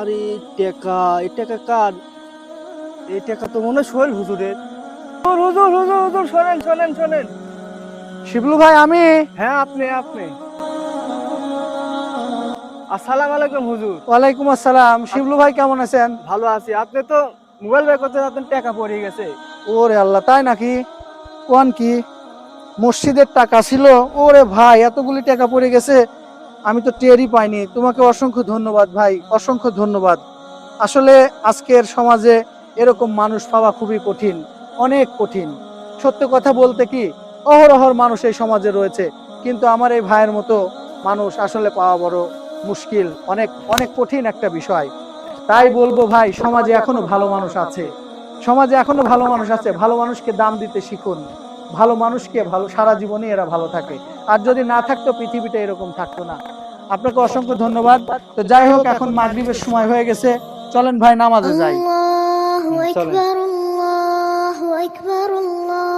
আরে টাকা, এই টাকা কার? এই টাকা তো মনে হয় সোহেল হুজুরের। হুজুর হুজুর হুজুর হুজুর, শোনেন শোনেন শোনেন। শিবলু ভাই, আমি। হ্যাঁ, আপনি আপনি। আসসালামু আলাইকুম হুজুর। ওয়ালাইকুম আসসালাম। শিবলু ভাই কেমন আছেন? ভালো আছি। আপনি তো মোবাইল বের করতে যাচ্ছেন, টাকা পড়ে গেছে। ওরে আল্লাহ, তাই নাকি? কোন কি? মসজিদের টাকা ছিল? ওরে ভাই, এতগুলি টাকা পড়ে গেছে, আমি তো টেরই পাইনি। তোমাকে অসংখ্য ধন্যবাদ ভাই, অসংখ্য ধন্যবাদ। আসলে আজকের সমাজে এরকম মানুষ পাওয়া খুবই কঠিন, অনেক কঠিন। সত্য কথা বলতে কি, অহরহর মানুষ এই সমাজে রয়েছে, কিন্তু আমার এই ভাইয়ের মতো মানুষ আসলে পাওয়া বড় মুশকিল, অনেক অনেক কঠিন একটা বিষয়। তাই বলবো ভাই, সমাজে এখনো ভালো মানুষ আছে, সমাজে এখনো ভালো মানুষ আছে। ভালো মানুষকে দাম দিতে শিখুন। ভালো মানুষকে ভালো, সারা জীবনই এরা ভালো থাকে। আর যদি না থাকতো, পৃথিবীটা এরকম থাকতো না। আপনাকে অসংখ্য ধন্যবাদ। তো যাই হোক, এখন মাগরিবের সময় হয়ে গেছে, চলেন ভাই নামাজে যাই। الله চলেন। أكبر الله أكبر